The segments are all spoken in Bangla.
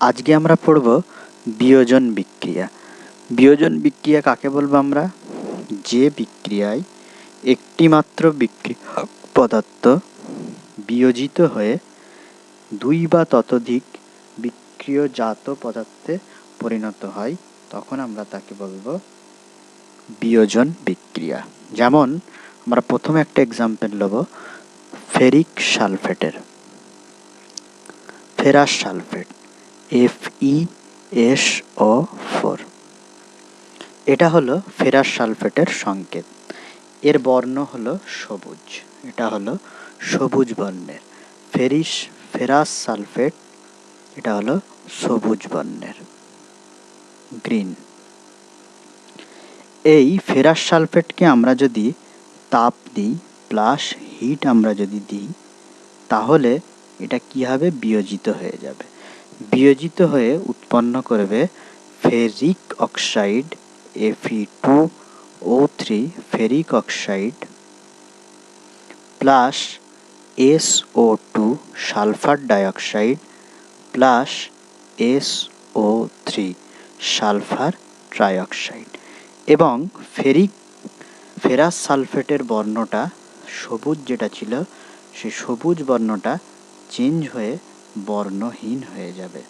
আজকে আমরা পড়ব বিয়োজন বিক্রিয়া। বিয়োজন বিক্রিয়া কাকে বলবো আমরা? যে বিক্রিয়ায় একটি মাত্র বিক্রিয়ক পদার্থ বিয়োজিত হয়ে দুই বা ততোধিক বিক্রিয়জাত পদার্থে পরিণত হয়, তখন আমরা তাকে বলবো বিয়োজন বিক্রিয়া। যেমন আমরা প্রথমে একটা এক্সাম্পল নেব ফেরিক সালফেটের। ফেরাস সালফেট FeSO4, এটা হলো ফেরাস সালফেটের সংকেত। এর বর্ণ হলো সবুজ, এটা হলো সবুজ বর্ণের। ফেরাস সালফেট, এটা হলো সবুজ বর্ণের, গ্রিন। এই ফেরাস সালফেটকে আমরা যদি তাপ দিই প্লাস হিট আমরা যদি দিই, তাহলে এটা কি হবে? বিয়োজিত হয়ে যাবে। বিয়োজিত হয়ে উৎপন্ন করবে ferric oxide Fe2O3 ferric oxide plus SO2 sulphur dioxide plus SO3 sulphur trioxide. এবং ফেরাস সালফেটের বর্ণটা সবুজ যেটা ছিল, সেই সবুজ বর্ণটা চেঞ্জ হয়ে বর্ণহীন হয়ে যাবে,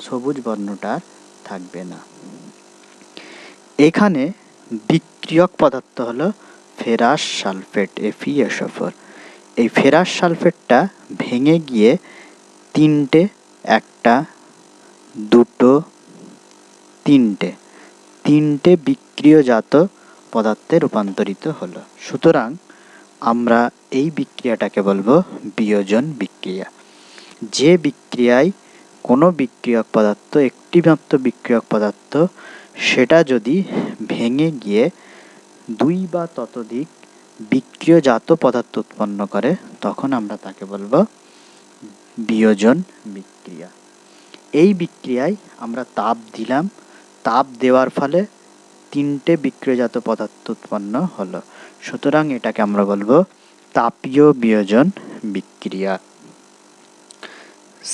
সবুজ বর্ণটা থাকবে না। এখানে বিক্রিয়ক পদার্থ হলো ফেরাস সালফেট FeSO4। এই ফেরাস সালফেটটা ভেঙে গিয়ে তিনটে বিক্রিয়জাত পদার্থে রূপান্তরিত হলো। সুতরাং আমরা এই বিক্রিয়াটাকে বলবো বিয়োজন বিক্রিয়া। যে বিক্রিয়ায় কোনো বিক্রিয়ক পদার্থ, একটি মাত্র বিক্রিয়ক পদার্থ, সেটা যদি ভেঙে গিয়ে দুই বা ততোধিক বিক্রিয়জাত পদার্থ উৎপন্ন করে, তখন আমরা তাকে বলবো বিয়োজন বিক্রিয়া। এই বিক্রিয়ায় আমরা তাপ দিলাম, তাপ দেওয়ার ফলে তিনটে বিক্রিয়জাত পদার্থ উৎপন্ন হলো। সুতরাং এটাকে আমরা বলবো তাপীয় বিয়োজন বিক্রিয়া।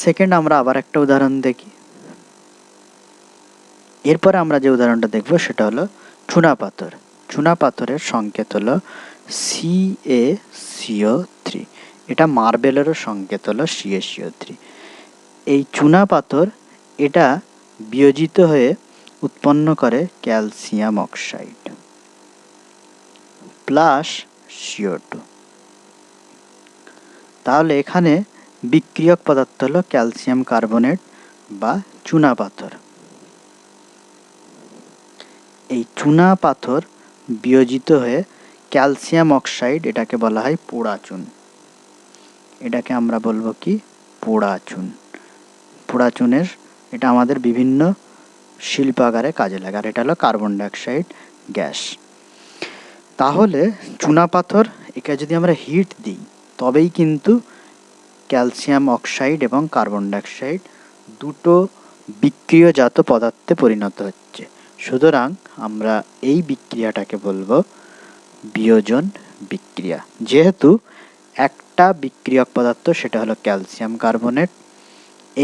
সেকেন্ড, আমরা আবার একটা উদাহরণ দেখি। এরপরে আমরা যে উদাহরণটা দেখব সেটা হলো চুনাপাথর। চুনাপাথরের সংকেত হলো CaCO3। এটা মার্বেলেরও সংকেত হলো CaCO3। এই চুনাপাথর এটা বিয়োজিত হয়ে উৎপন্ন করে ক্যালসিয়াম অক্সাইড প্লাস CO2। তাহলে এখানে বিক্রিয়ক পদার্থ হলো ক্যালসিয়াম কার্বনেট বা চুনাপাথর। এই চুনাপাথর বিয়োজিত হয়ে ক্যালসিয়াম অক্সাইড, এটাকে বলা হয় পোড়া চুন। এটাকে আমরা বলবো কি? পোড়া চুন। পোড়া চুনের এটা আমাদের বিভিন্ন শিল্পাগারে কাজে লাগে। আর এটা হলো কার্বন ডাইঅক্সাইড গ্যাস। তাহলে চুনাপাথর একে যদি আমরা হিট দিই, তবেই কিন্তু ক্যালসিয়াম অক্সাইড এবং কার্বন ডাইঅক্সাইড দুটো বিক্রিয়জাত পদার্থে পরিণত হচ্ছে। সুতরাং আমরা এই বিক্রিয়াটাকে বলবো বিয়োজন বিক্রিয়া। যেহেতু একটা বিক্রিয়ক পদার্থ, সেটা হলো ক্যালসিয়াম কার্বনেট,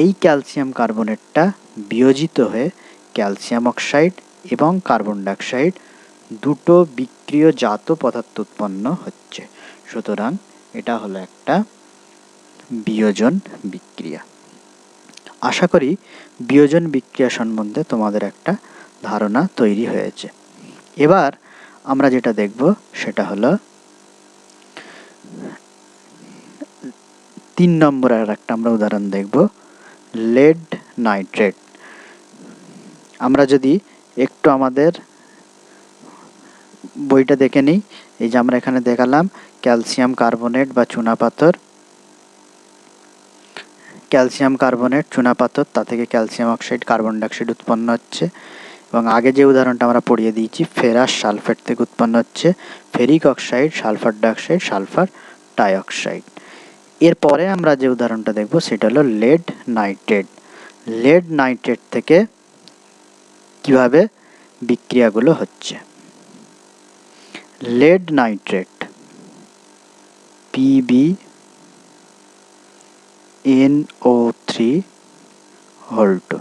এই ক্যালসিয়াম কার্বনেটটা বিয়োজিত হয়ে ক্যালসিয়াম অক্সাইড এবং কার্বন ডাইঅক্সাইড দুটো বিক্রিয়জাত পদার্থ উৎপন্ন হচ্ছে। সুতরাং এটা হলো একটা বিয়োজন বিক্রিয়া। আশা করি বিয়োজন বিক্রিয়া সম্বন্ধে তোমাদের একটা ধারণা তৈরি হয়েছে। এবার আমরা যেটা দেখব সেটা হলো 3 নম্বরের একটা আমরা উদাহরণ দেখব, লেড নাইট্রেট। আমরা যদি একটু আমাদের বইটা দেখে নিই, এই যে আমরা এখানে দেখালাম ক্যালসিয়াম কার্বনেট বা চুনাপাথর, ক্যালসিয়াম কার্বনেট চুনাপাথর, তা থেকে ক্যালসিয়াম অক্সাইড কার্বন ডাইঅক্সাইড উৎপন্ন হচ্ছে। এবং আগে যে উদাহরণটা আমরা পড়িয়ে দিয়েছি, ফেরাস সালফেট থেকে উৎপন্ন হচ্ছে ferric oxide, sulphur dioxide, sulphur dioxide. এরপরে আমরা যে উদাহরণটা দেখব সেটা হলো লেড নাইট্রেট। লেড নাইট্রেট থেকে কিভাবে বিক্রিয়াগুলো হচ্ছে। Lead nitrate PbNO3 whole two.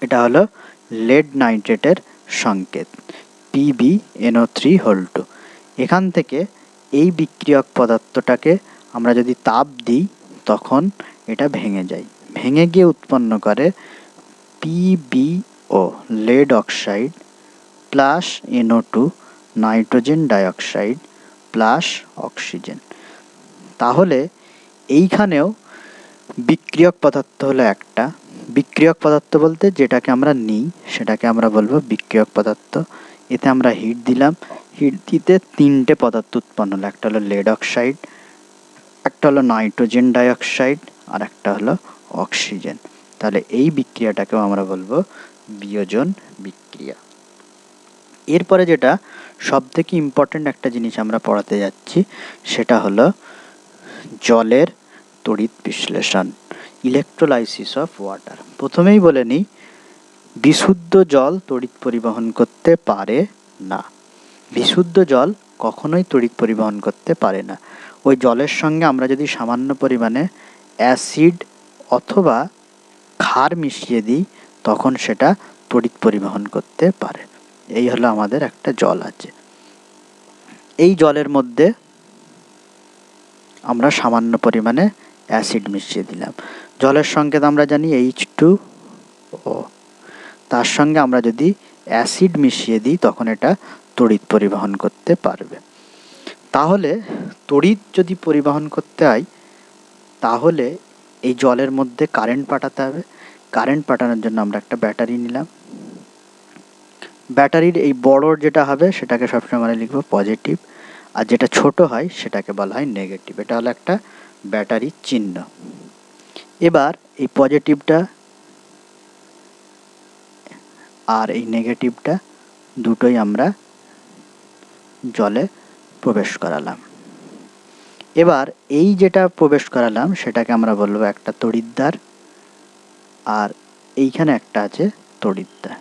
এটা হলো লেড নাইট্রেটের সংকেত PbNO3 হোল টু। এখান থেকে এই বিক্রিয়ক পদার্থটাকে আমরা যদি তাপ দিই তখন এটা ভেঙে যায়, ভেঙে গিয়ে উৎপন্ন করে PbO lead oxide plus NO2 nitrogen dioxide plus oxygen. তাহলে এইখানেও বিক্রিয়ক পদার্থ হলো একটা। বিক্রিয়ক পদার্থ বলতে যেটাকে আমরা নিই সেটাকে আমরা বলবো বিক্রিয়ক পদার্থ। এতে আমরা হিট দিলাম, হিট দিতে তিনটে পদার্থ উৎপন্ন হলো, একটা হলো লেড অক্সাইড, একটা হলো নাইট্রোজেন ডাইঅক্সাইড, আর একটা হলো অক্সিজেন। তাহলে এই বিক্রিয়াটাকেও আমরা বলবো বিয়োজন বিক্রিয়া। এরপরে যেটা সবথেকে ইম্পর্টেন্ট একটা জিনিস আমরা পড়াতে যাচ্ছি সেটা হলো জলের তড়িৎ বিশ্লেষণ, ইলেকট্রোলাইসিস অফ ওয়াটার। প্রথমেই বলে নিই, বিশুদ্ধ জল তড়িৎ পরিবহন করতে পারে না। বিশুদ্ধ জল কখনোই তড়িৎ পরিবহন করতে পারে না। ওই জলের সঙ্গে আমরা যদি সামান্য পরিমাণে অ্যাসিড অথবা ক্ষার মিশিয়ে দিই তখন সেটা তড়িৎ পরিবহন করতে পারে। এই হলো আমাদের একটা জল আছে। এই জলের মধ্যে আমরা সামান্য পরিমাণে অ্যাসিড মিশিয়ে দিলাম। জলের সংকেত আমরা জানি H2O। তার সঙ্গে আমরা যদি অ্যাসিড মিশিয়ে দিই তখন এটা তড়িৎ পরিবহন করতে পারবে। তাহলে তড়িৎ যদি পরিবহন করতে হয় তাহলে এই জলের মধ্যে কারেন্ট পাঠাতে হবে। কারেন্ট পাঠানোর জন্য আমরা একটা ব্যাটারি নিলাম। ব্যাটারির এই বড় যেটা হবে সেটাকে সবসময় আমরা লিখব পজিটিভ, আর যেটা ছোট হয় সেটাকে বলা হয় নেগেটিভ। এটা হলো একটা ব্যাটারির চিহ্ন। এবার এই পজিটিভটা আর এই নেগেটিভটা দুটোই আমরা জলে প্রবেশ করালাম। এবার এই যেটা প্রবেশ করালাম সেটাকে আমরা বলবো একটা তড়িৎদ্বার, আর এইখানে একটা আছে তড়িৎদ্বার।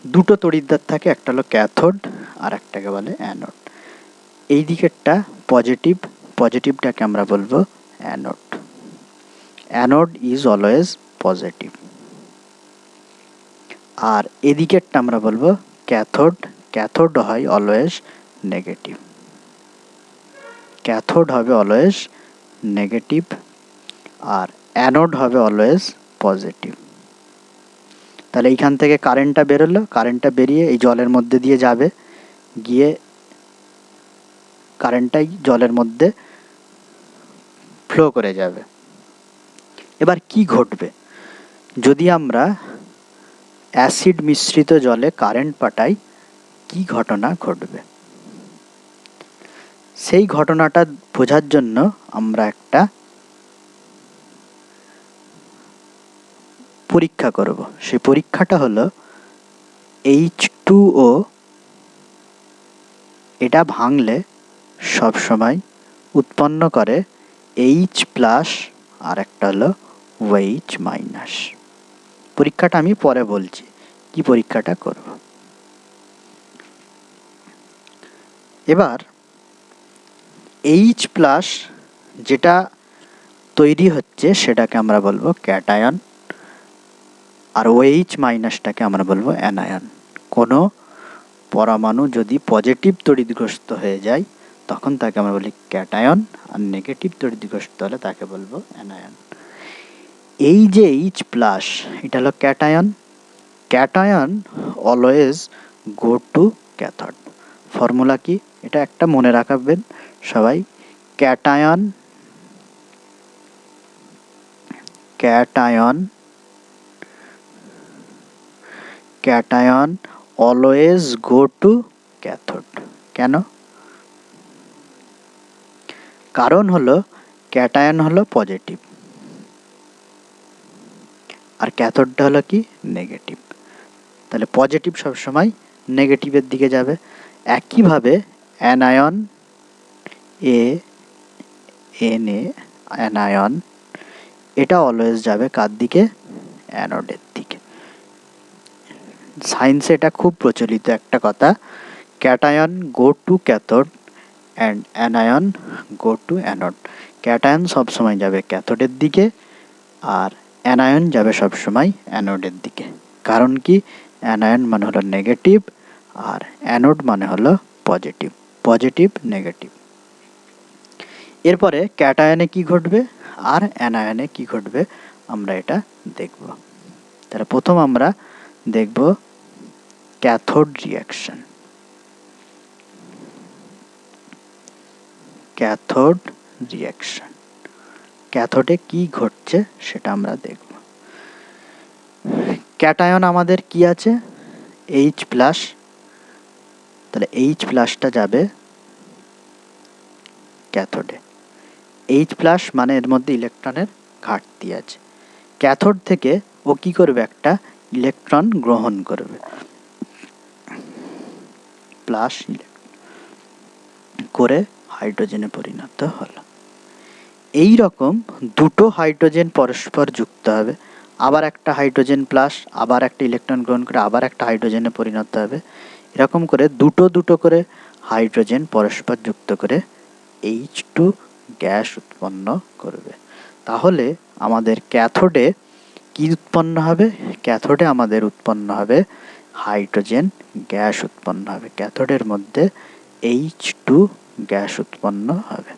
দুটো তড়িৎদ্বার থাকে, একটা হলো ক্যাথোড আর একটাকে বলে অ্যানোড। এই দিকেরটা পজিটিভ, পজিটিভটাকে আমরা বলবো anode. Anode is always positive. আর এদিকেরটা আমরা বলবো ক্যাথোড। ক্যাথোড হয় অলওয়েজ নেগেটিভ। ক্যাথোড হবে অলওয়েজ নেগেটিভ আর অ্যানোড হবে অলওয়েজ পজিটিভ। তাহলে এইখান থেকে কারেন্টটা বেরোলো, কারেন্টটা বেরিয়ে এই জলের মধ্যে দিয়ে যাবে, গিয়ে কারেন্টটাই জলের মধ্যে ফ্লো করে যাবে। এবার কি ঘটবে যদি আমরা অ্যাসিড মিশ্রিত জলে কারেন্ট পাঠাই, কি ঘটনা ঘটবে? সেই ঘটনাটা বোঝার জন্য আমরা একটা পরীক্ষা করব। সেই পরীক্ষাটা হলো H2O। এটা ভাঙলে সব সময় উৎপন্ন করে H+ আর একটা হলো OH-। পরীক্ষাটা আমি পরে বলছি কি পরীক্ষাটা করব। এবার H+ যেটা তৈরি হচ্ছে সেটাকে আমরা বলবো ক্যাটায়ন, আর OH- আমরা বলবো অ্যানায়ন। কোনো পরমাণু যদি পজিটিভ তড়িৎগ্রস্ত হয়ে যায় তখন তাকে আমরা বলি ক্যাটায়ন, আর নেগেটিভ তড়িৎগ্রস্ত হলে তাকে বলবো অ্যানায়ন। এই যে H+ এটা হলো cation. Cation always go to cathode. Formula কি এটা একটা মনে রাখবেন সবাই। Cation cation cation always go to cathode. কেন? কারণ হলো ক্যাটায়ন হলো পজিটিভ আর ক্যাথোডটা হলো কি নেগেটিভ। তাহলে পজিটিভ সবসময় নেগেটিভের দিকে যাবে। একইভাবে অ্যানায়ন অ্যানায়ন এটা অলওয়েজ যাবে কার দিকে? অ্যানোডের দিকে। সায়েন্সে এটা খুব প্রচলিত একটা কথা, cation go to cathode, and anion go to anode. Cation সবসময় যাবে ক্যাথোডের দিকে আর অ্যানায়ন যাবে সবসময় অ্যানোডের দিকে। কারণ কি, অ্যানায়ন মানে হলো নেগেটিভ আর অ্যানোড মানে হলো পজিটিভ, পজিটিভ নেগেটিভ। এরপরে ক্যাটায়নে কি ঘটবে আর অ্যানায়নে কি ঘটবে আমরা এটা দেখব। তাহলে প্রথম আমরা দেখব ক্যাথোড রিয়াকশন। ক্যাথোড রিয়াকশন, ক্যাথোডে কি ঘটছে সেটা আমরা দেখব। ক্যাটায়ন আমাদের কি আছে, এইচ প্লাস, তাহলে এইচ প্লাসটা যাবে ক্যাথোডে। এইচ প্লাস মানে এর মধ্যে ইলেকট্রনের ঘাটতি আছে। ক্যাথোড থেকে ও কি করবে, একটা ইলেকট্রন গ্রহণ করবে, প্লাস করে হাইড্রোজেনে পরিণত হলো। এই রকম দুটো হাইড্রোজেন পরস্পর যুক্ত হবে, আবার একটা হাইড্রোজেন প্লাস, আবার একটা ইলেকট্রন গ্রহণ করে আবার একটা হাইড্রোজেনে পরিণত হবে। এরকম করে দুটো দুটো করে হাইড্রোজেন পরস্পর যুক্ত করে H2 গ্যাস উৎপন্ন করবে। তাহলে আমাদের ক্যাথোডে কি উৎপন্ন হবে, ক্যাথোডে আমাদের উৎপন্ন হবে হাইড্রোজেন গ্যাস উৎপন্ন হবে। ক্যাথোডের মধ্যে H2 গ্যাস উৎপন্ন হবে।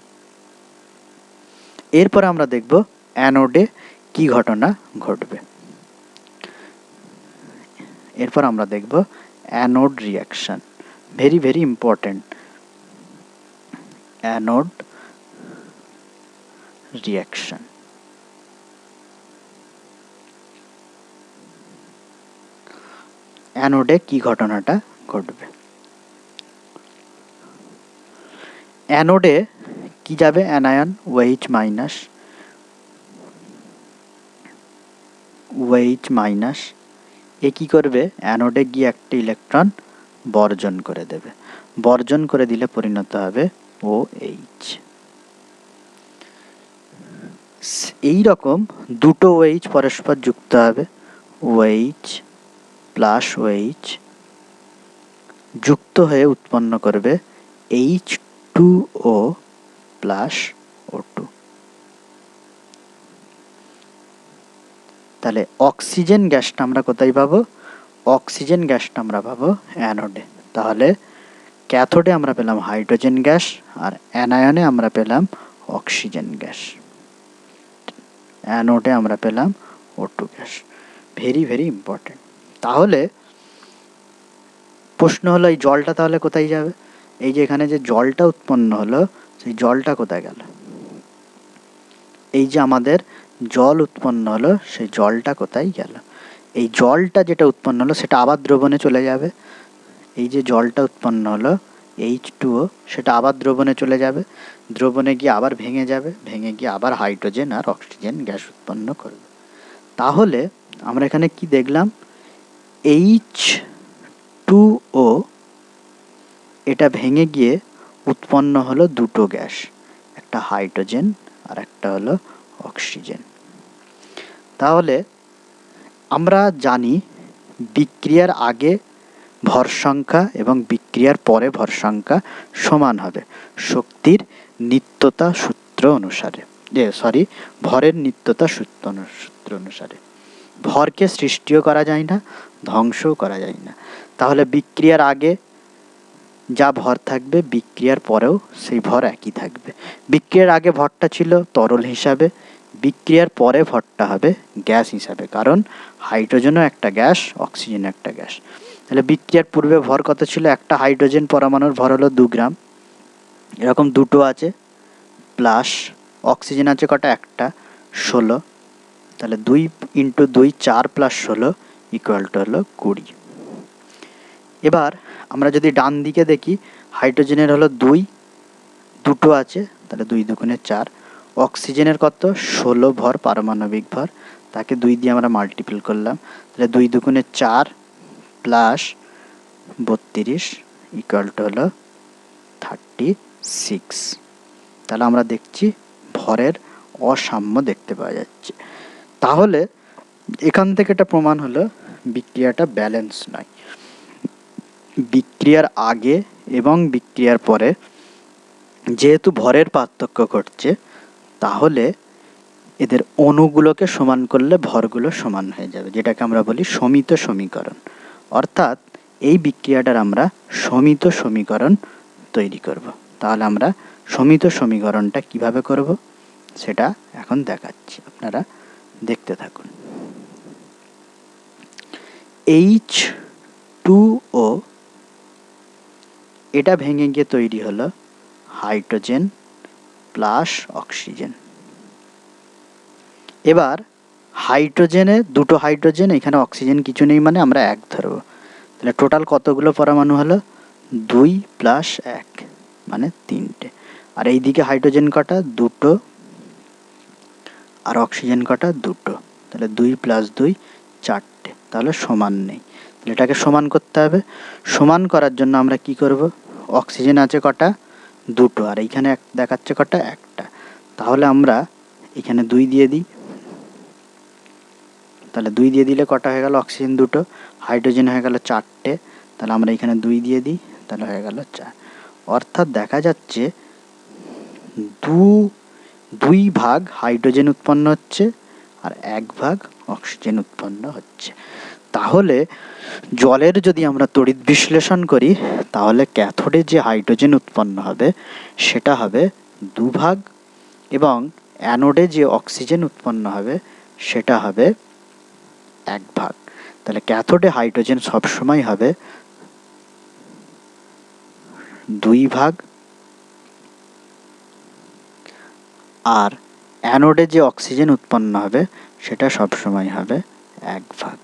এরপর আমরা দেখব অ্যানোডে কি ঘটনা ঘটবে। এরপর আমরা দেখব anode reaction, very very important. Anode reaction, অ্যানোডে কি ঘটনাটা ঘটবে। অ্যানোডে কি যাবে, anion OH minus, OH minus, এ কি করবে, অ্যানোডে গিয়ে একটা ইলেকট্রন বর্জন করে দেবে। বর্জন করে দিলে পরিণত হবে OH। এই রকম দুটো OH পরস্পর যুক্ত হবে, OH প্লাস OH যুক্ত হয়ে উৎপন্ন করবে H2O প্লাস O2। তাহলে অক্সিজেন গ্যাসটা আমরা কোথায় পাবো, অক্সিজেন গ্যাসটা আমরা পাবো অ্যানোডে। তাহলে ক্যাথোডে আমরা পেলাম হাইড্রোজেন গ্যাস আর অ্যানায়নে আমরা পেলাম অক্সিজেন গ্যাস, অ্যানোডে আমরা পেলাম O2 gas. Very very important. তাহলে প্রশ্ন হলো এই জলটা তাহলে কোথায় যাবে, এই যে এখানে যে জলটা উৎপন্ন হলো সেই জলটা কোথায় গেল, এই যে আমাদের জল উৎপন্ন হলো সেই জলটা কোথায় গেল। এই জলটা যেটা উৎপন্ন হলো সেটা আবার দ্রবণে চলে যাবে। এই যে জলটা উৎপন্ন হলো H2O সেটা আবার দ্রবণে চলে যাবে, দ্রবণে গিয়ে আবার ভেঙে যাবে, ভেঙে গিয়ে আবার হাইড্রোজেন আর অক্সিজেন গ্যাস উৎপন্ন করবে। তাহলে আমরা এখানে কি দেখলাম, H2O এটা ভেঙে গিয়ে উৎপন্ন হলো দুটো গ্যাস, একটা হাইড্রোজেন আর একটা হলো অক্সিজেন। তাহলে আমরা জানি বিক্রিয়ার আগে ভর সংখ্যা এবং বিক্রিয়ার পরে ভর সংখ্যা সমান হবে শক্তির নিত্যতা সূত্র অনুসারে, ভরের নিত্যতা সূত্র অনুসারে। ভরকে সৃষ্টিও করা যায় না, ধ্বংসও করা যায় না। তাহলে বিক্রিয়ার আগে যা ভর থাকবে বিক্রিয়ার পরেও সেই ভর একই থাকবে। বিক্রিয়ার আগে ভরটা ছিল তরল হিসাবে, বিক্রিয়ার পরে ভরটা হবে গ্যাস হিসাবে, কারণ হাইড্রোজেনও একটা গ্যাস, অক্সিজেনও একটা গ্যাস। তাহলে বিক্রিয়ার পূর্বে ভর কত ছিল, একটা হাইড্রোজেন পরমাণুর ভর হলো 2 গ্রাম, এরকম দুটো আছে, প্লাস অক্সিজেন আছে কটা, একটা, 16। তাহলে 2 × 2 4 প্লাস 16 ইকুয়াল টু হলো 20। এবার আমরা যদি ডান দিকে দেখি, হাইড্রোজেনের হলো 2, দুটো আছে, তাহলে 2 দুগুণে 4। অক্সিজেনের কত, 16 ভর, পারমাণবিক ভর, তাকে 2 দিয়ে আমরা মাল্টিপল করলাম, তাহলে 2 দুগুণে 4 প্লাস 32 ইকুয়াল টু হলো 36। তাহলে আমরা দেখছি ভরের অসাম্য দেখতে পাওয়া যাচ্ছে। তাহলে এখান থেকে এটা প্রমাণ হলো বিক্রিয়াটা ব্যালেন্স নয়। বিক্রিয়ার আগে এবং বিক্রিয়ার পরে যেহেতু ভরের পার্থক্য ঘটছে, তাহলে এদের অণুগুলোকে সমান করলে ভরগুলো সমান হয়ে যাবে, যেটাকে আমরা বলি সমিত সমীকরণ। অর্থাৎ এই বিক্রিয়াটার আমরা সমিত সমীকরণ তৈরি করব। তাহলে আমরা সমিত সমীকরণটা কিভাবে করব সেটা এখন দেখাচ্ছি, আপনারা দেখতে থাকুন। H2O এটা ভেঙে গিয়ে তৈরি হলো হাইড্রোজেন প্লাস অক্সিজেন। এবার হাইড্রোজেনে দুটো হাইড্রোজেন, এখানে অক্সিজেন কিছু নেই মানে আমরা এক ধরবো। তাহলে টোটাল কতগুলো পরমাণু হলো? 2 + 1 মানে 3টে। আর এইদিকে হাইড্রোজেন কটা? 2টো। আর অক্সিজেন কটা? 2টো। তাহলে 2 + 2 4টে। তাহলে সমান নেই। তাহলে এটাকে সমান করতে হবে। সমান করার জন্য আমরা কি করব? অক্সিজেন আছে কটা? 2টো। আর এইখানে দেখাচ্ছে কটা? একটা। তাহলে আমরা এখানে 2 দিয়ে দিই। তাহলে 2 দিয়ে দিলে কটা হয়ে গেল? অক্সিজেন 2টো, হাইড্রোজেন হয়ে গেল 4টে। তাহলে আমরা এখানে 2 দিয়ে দিই, তাহলে হয়ে গেল 4। অর্থাৎ দেখা যাচ্ছে 2 ভাগ হাইড্রোজেন উৎপন্ন হচ্ছে আর 1 ভাগ অক্সিজেন উৎপন্ন হচ্ছে। তাহলে জলের যদি আমরা তড়িৎ বিশ্লেষণ করি, তাহলে ক্যাথোডে যে হাইড্রোজেন উৎপন্ন হবে সেটা হবে 2 ভাগ, এবং অ্যানোডে যে অক্সিজেন উৎপন্ন হবে সেটা হবে 1 ভাগ। তাহলে ক্যাথোডে হাইড্রোজেন সবসময় হবে 2 ভাগ, আর অ্যানোডে যে অক্সিজেন উৎপন্ন হবে সেটা সবসময় হবে 1 ভাগ।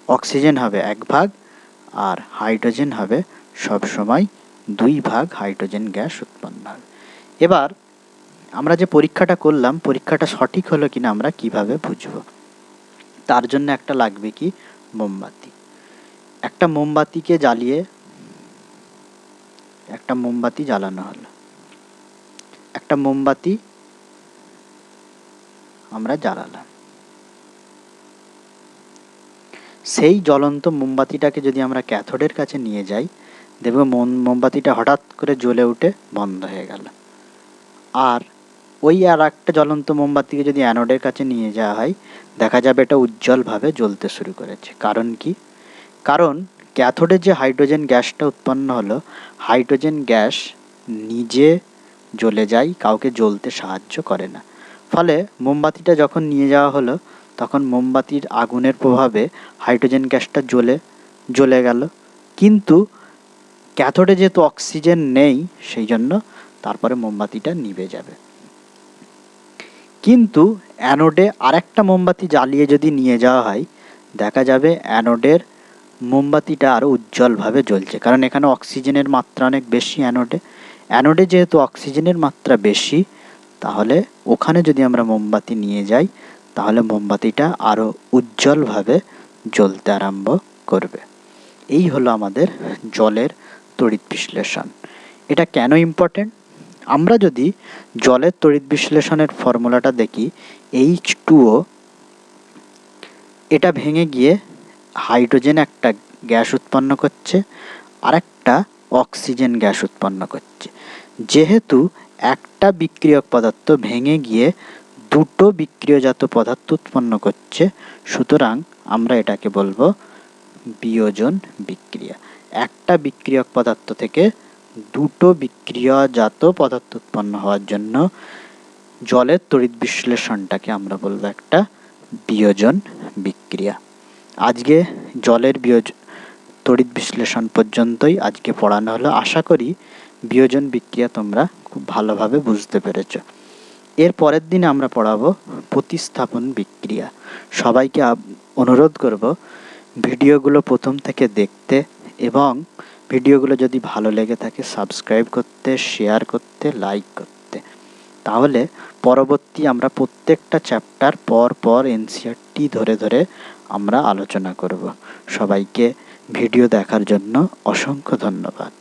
অক্সিজেন হবে 1 ভাগ আর হাইড্রোজেন হবে সবসময় 2 ভাগ হাইড্রোজেন গ্যাস উৎপন্ন হবে। এবার আমরা যে পরীক্ষাটা করলাম, পরীক্ষাটা সঠিক হলো কিনা আমরা কিভাবে বুঝব? তার জন্য একটা লাগবে কি? মোমবাতি। একটা মোমবাতিকে জ্বালিয়ে, একটা মোমবাতি জ্বালানো হলো। একটা মোমবাতি আমরা জ্বালালাম। সেই জ্বলন্ত মোমবাতিটাকে যদি আমরা ক্যাথোডের কাছে নিয়ে যাই, দেখব মোমবাতিটা হঠাৎ করে জ্বলে উঠে বন্ধ হয়ে গেল। আর ওই আর একটা জ্বলন্ত মোমবাতিকে যদি অ্যানোডের কাছে নিয়ে যাওয়া হয়, দেখা যাবে এটা উজ্জ্বলভাবে জ্বলতে শুরু করেছে। কারণ কি? কারণ ক্যাথোডে যে হাইড্রোজেন গ্যাসটা উৎপন্ন হলো, হাইড্রোজেন গ্যাস নিজে জ্বলে যায়, কাউকে জ্বলতে সাহায্য করে না। ফলে মোমবাতিটা যখন নিয়ে যাওয়া হলো, তখন মোমবাতির আগুনের প্রভাবে হাইড্রোজেন গ্যাসটা জ্বলে গেল। কিন্তু ক্যাথোডে যেহেতু অক্সিজেন নেই, সেই জন্য তারপরে মোমবাতিটা নিভে যাবে। কিন্তু অ্যানোডে আরেকটা মোমবাতি জ্বালিয়ে যদি নিয়ে যাওয়া হয়, দেখা যাবে অ্যানোডের মোমবাতিটা আরও উজ্জ্বলভাবে জ্বলছে। কারণ এখানে অক্সিজেনের মাত্রা অনেক বেশি অ্যানোডে যেহেতু অক্সিজেনের মাত্রা বেশি, তাহলে ওখানে যদি আমরা মোমবাতি নিয়ে যাই, তাহলে মোমবাতিটা আরও উজ্জ্বলভাবে জ্বলতে আরম্ভ করবে। এই হলো আমাদের জলের তড়িৎ বিশ্লেষণ। এটা কেন ইম্পর্টেন্ট? আমরা যদি জলের তড়িৎ বিশ্লেষণের ফর্মুলাটা দেখি, H2O এটা ভেঙে গিয়ে হাইড্রোজেন একটা গ্যাস উৎপন্ন করছে, আর একটা অক্সিজেন গ্যাস উৎপন্ন করছে। যেহেতু একটা বিক্রিয়ক পদার্থ ভেঙে গিয়ে দুটো বিক্রিয়জাত পদার্থ উৎপন্ন করছে, সুতরাং আমরা এটাকে বলবো বিয়োজন বিক্রিয়া। একটা বিক্রিয়ক পদার্থ থেকে দুটো বিক্রিয়াজাত পদার্থ উৎপন্ন হওয়ার জন্য জলের তড়িৎ বিশ্লেষণটাকে আমরা বলবো একটা বিয়োজন বিক্রিয়া। আজকে জলের তড়িৎ বিশ্লেষণ পর্যন্তই আজকে পড়ানো হলো। আশা করি বিয়োজন বিক্রিয়া তোমরা খুব ভালোভাবে বুঝতে পেরেছ। এর পরের দিনে আমরা পড়াবো প্রতিস্থাপন বিক্রিয়া। সবাইকে অনুরোধ করব ভিডিওগুলো প্রথম থেকে দেখতে, এবং ভিডিওগুলো যদি ভালো লেগে থাকে সাবস্ক্রাইব করতে, শেয়ার করতে, লাইক করতে। তাহলে পরবর্তী আমরা প্রত্যেকটা চ্যাপ্টার পর এনসিইআরটি ধরে ধরে আমরা আলোচনা করব। সবাইকে ভিডিও দেখার জন্য অসংখ্য ধন্যবাদ।